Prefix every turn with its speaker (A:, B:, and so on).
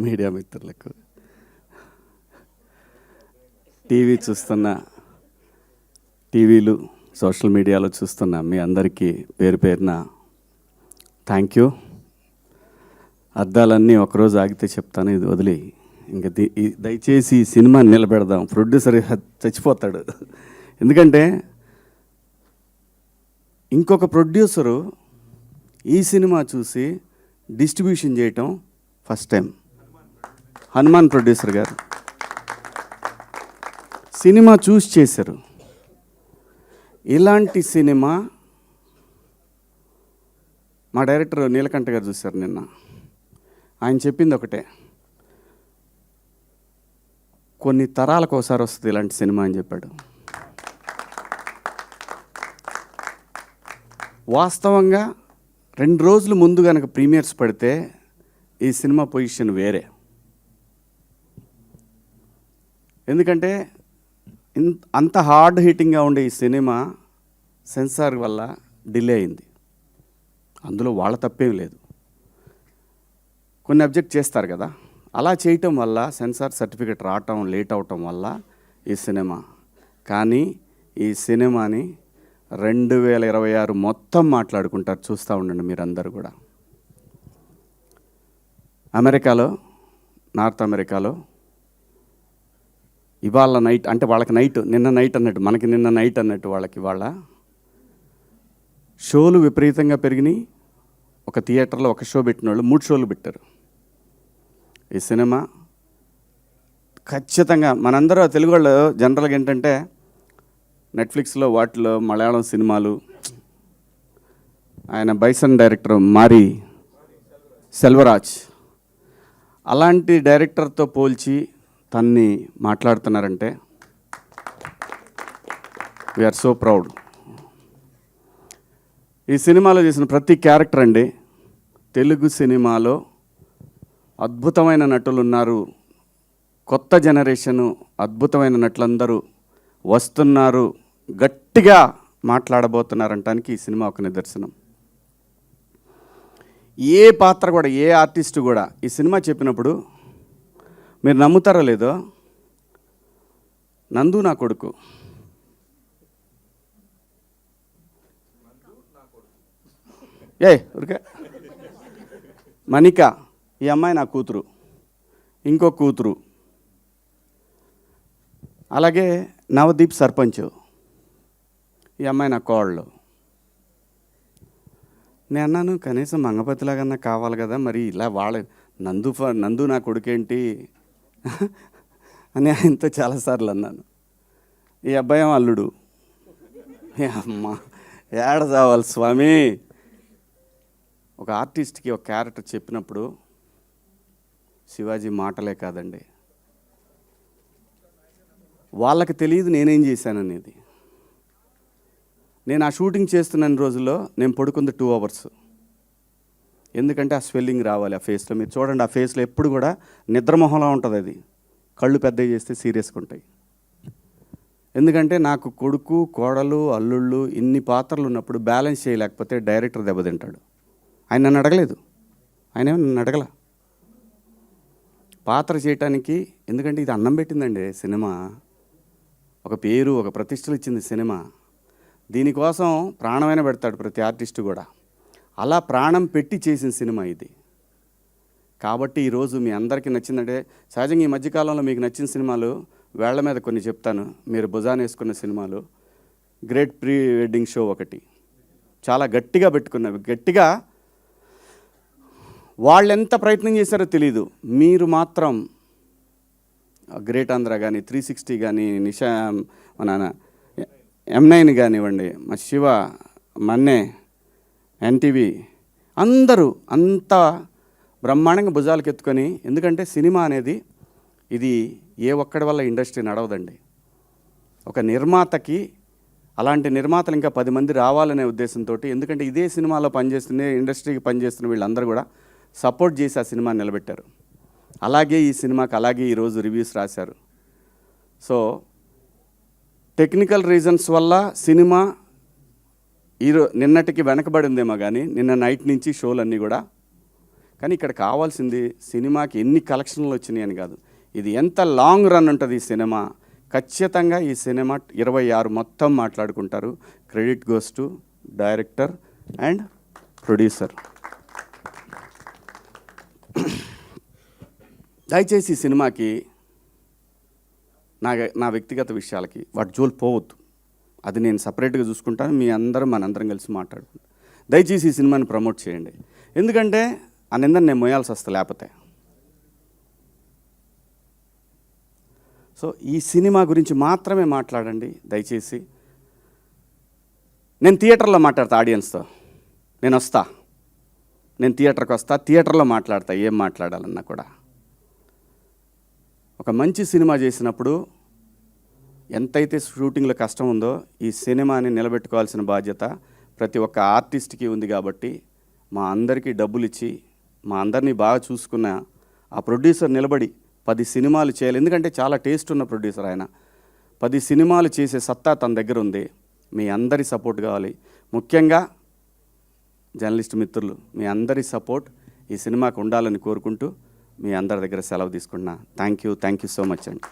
A: Media మిత్రులకు, TV చూస్తున్న, టీవీలు సోషల్ మీడియాలో చూస్తున్న మీ అందరికీ పేరు పేరున థ్యాంక్ యూ. అద్దాలన్నీ ఒకరోజు ఆగితే చెప్తాను, ఇది వదిలి ఇంకా దయచేసి ఈ సినిమా నిలబెడదాం. ప్రొడ్యూసర్ చచ్చిపోతాడు. ఎందుకంటే ఇంకొక ప్రొడ్యూసరు ఈ సినిమా చూసి డిస్ట్రిబ్యూషన్ చేయటం ఫస్ట్ టైం. హనుమాన్ ప్రొడ్యూసర్ గారు సినిమా చూసి చేశారు. ఇలాంటి సినిమా మా డైరెక్టర్ నీలకంఠ గారు చూశారు నిన్న. ఆయన చెప్పింది ఒకటే, కొన్ని తరాలకు ఒకసారి వస్తుంది ఇలాంటి సినిమా అని చెప్పాడు. వాస్తవంగా 2 రోజులు ముందు కనుక ప్రీమియర్స్ పడితే ఈ సినిమా పొజిషన్ వేరే. ఎందుకంటే అంత హార్డ్ హిట్టింగ్గా ఉండే ఈ సినిమా సెన్సార్ వల్ల డిలే అయింది. అందులో వాళ్ళ తప్పేం లేదు, కొన్ని అబ్జెక్ట్ చేస్తారు కదా, అలా చేయటం వల్ల సెన్సార్ సర్టిఫికెట్ రావటం లేట్ అవటం వల్ల ఈ సినిమా. కానీ ఈ సినిమాని 2026 మొత్తం మాట్లాడుకుంటారు, చూస్తూ ఉండండి మీరందరూ కూడా. అమెరికాలో, నార్త్ అమెరికాలో ఇవాళ నైట్, అంటే వాళ్ళకి నైట్, నిన్న నైట్ అన్నట్టు, మనకి నిన్న నైట్ అన్నట్టు వాళ్ళకి ఇవాళ షోలు విపరీతంగా పెరిగినాయి. ఒక థియేటర్లో ఒక షో పెట్టిన వాళ్ళు 3 షోలు పెట్టారు. ఈ సినిమా ఖచ్చితంగా మనందరూ తెలుగు వాళ్ళు జనరల్గా ఏంటంటే నెట్ఫ్లిక్స్లో వాటిలో మలయాళం సినిమాలు, ఆయన బైసన్ డైరెక్టర్ మారి సెల్వరాజ్ అలాంటి డైరెక్టర్తో పోల్చి తన్ని మాట్లాడుతున్నారంటే వీఆర్ సో ప్రౌడ్. ఈ సినిమాలో చేసిన ప్రతి క్యారెక్టర్ అండి, తెలుగు సినిమాలో అద్భుతమైన నటులు ఉన్నారు. కొత్త జనరేషను అద్భుతమైన నటులందరూ వస్తున్నారు, గట్టిగా మాట్లాడబోతున్నారంటానికి ఈ సినిమా ఒక నిదర్శనం. ఏ పాత్ర కూడా, ఏ ఆర్టిస్టు కూడా ఈ సినిమా చెప్పినప్పుడు మీరు నమ్ముతారో లేదో, నందు నా కొడుకు, ఊరికే మణిక ఈ అమ్మాయి నా కూతురు, ఇంకో కూతురు, అలాగే నవదీప్ సర్పంచ్ ఈ అమ్మాయి నా కోళ్ళు. నేను అన్నాను, కనీసం మంగపతిలాగన్నా కావాలి కదా, మరి ఇలా వాళ్ళ నందు నా కొడుకేంటి అని ఆయనతో చాలాసార్లు అన్నాను. ఈ అబ్బాయి అల్లుడు. అమ్మ ఏడ చావాలి స్వామి. ఒక ఆర్టిస్ట్కి ఒక క్యారెక్టర్ చెప్పినప్పుడు శివాజీ మాటలే కాదండి, వాళ్ళకి తెలియదు నేనేం చేశాననేది. నేను ఆ షూటింగ్ చేస్తున్న రోజుల్లో నేను పడుకుంది 2 hours. ఎందుకంటే ఆ స్వెల్లింగ్ రావాలి ఆ ఫేస్లో. మీరు చూడండి, ఆ ఫేస్లో ఎప్పుడు కూడా నిద్రమొహంలా ఉంటుంది. అది కళ్ళు పెద్దవి చేస్తే సీరియస్గా ఉంటాయి. ఎందుకంటే నాకు కొడుకు, కోడలు, అల్లుళ్ళు ఇన్ని పాత్రలు ఉన్నప్పుడు బ్యాలెన్స్ చేయలేకపోతే డైరెక్టర్ దెబ్బతింటాడు. ఆయన నన్ను అడగలేదు, ఆయన నన్ను అడగల పాత్ర చేయటానికి. ఎందుకంటే ఇది అన్నం పెట్టిందండి సినిమా, ఒక పేరు, ఒక ప్రతిష్టలు ఇచ్చింది సినిమా. దీనికోసం ప్రాణమైన పెడతాడు ప్రతి ఆర్టిస్టు కూడా. అలా ప్రాణం పెట్టి చేసిన సినిమా ఇది. కాబట్టి ఈరోజు మీ అందరికీ నచ్చిందంటే, సహజంగా ఈ మధ్యకాలంలో మీకు నచ్చిన సినిమాలు వేళ్ల మీద కొన్ని చెప్తాను. మీరు భుజాన వేసుకున్న సినిమాలు, గ్రేట్ ప్రీ వెడ్డింగ్ షో ఒకటి చాలా గట్టిగా పెట్టుకున్నవి. గట్టిగా వాళ్ళు ఎంత ప్రయత్నం చేశారో తెలీదు, మీరు మాత్రం గ్రేట్ ఆంధ్ర కానీ, 360 కానీ, నిషా, మన M9 కానివ్వండి, మా శివ, మన్నే, ఎన్టీవీ అందరూ అంత బ్రహ్మాండంగా భుజాలకు ఎత్తుకొని. ఎందుకంటే సినిమా అనేది ఇది ఏ ఒక్కడి వల్ల ఇండస్ట్రీ నడవదండి. ఒక నిర్మాతకి, అలాంటి నిర్మాతలు ఇంకా 10 మంది రావాలనే ఉద్దేశంతో, ఎందుకంటే ఇదే సినిమాలో పనిచేస్తున్న, ఇండస్ట్రీకి పనిచేస్తున్న వీళ్ళందరూ కూడా సపోర్ట్ చేసి ఆ సినిమాని నిలబెట్టారు. అలాగే ఈ సినిమాకి అలాగే ఈరోజు రివ్యూస్ రాశారు. సో టెక్నికల్ రీజన్స్ వల్ల సినిమా నిన్నటికి వెనకబడిందేమో కానీ నిన్న నైట్ నుంచి షోలన్నీ కూడా కానీ ఇక్కడ కావాల్సింది సినిమాకి ఎన్ని కలెక్షన్లు వచ్చినాయి అని కాదు, ఇది ఎంత లాంగ్ రన్ ఉంటుంది ఈ సినిమా. ఖచ్చితంగా ఈ సినిమా 26 మొత్తం మాట్లాడుకుంటారు. Credit goes to director and producer. దయచేసి ఈ సినిమాకి నా వ్యక్తిగత విషయాలకి వాటి జోలు పోవద్దు, అది నేను సపరేట్గా చూసుకుంటాను. మీ అందరం మనందరం కలిసి మాట్లాడుకుంటాం. దయచేసి ఈ సినిమాని ప్రమోట్ చేయండి, ఎందుకంటే ఆ నింద నేను మోయాల్సి వస్తా లేకపోతే. సో ఈ సినిమా గురించి మాత్రమే మాట్లాడండి దయచేసి. నేను థియేటర్లో మాట్లాడతా ఆడియన్స్తో, నేను వస్తా, నేను థియేటర్కి వస్తా, థియేటర్లో మాట్లాడతా ఏం మాట్లాడాలన్నా కూడా. ఒక మంచి సినిమా చేసినప్పుడు ఎంతైతే షూటింగ్లో కష్టం ఉందో ఈ సినిమాని నిలబెట్టుకోవాల్సిన బాధ్యత ప్రతి ఒక్క ఆర్టిస్ట్కి ఉంది. కాబట్టి మా అందరికీ డబ్బులు ఇచ్చి మా అందరినీ బాగా చూసుకున్న ఆ ప్రొడ్యూసర్ నిలబడి 10 సినిమాలు చేయాలి, ఎందుకంటే చాలా టేస్ట్ ఉన్న ప్రొడ్యూసర్ ఆయన. 10 సినిమాలు చేసే సత్తా తన దగ్గర ఉంది. మీ అందరి సపోర్ట్ కావాలి, ముఖ్యంగా జర్నలిస్ట్ మిత్రులు మీ అందరి సపోర్ట్ ఈ సినిమాకు ఉండాలని కోరుకుంటూ మీ అందరి దగ్గర సెలవు తీసుకుంటున్నా. థ్యాంక్ యూ సో మచ్ అండి.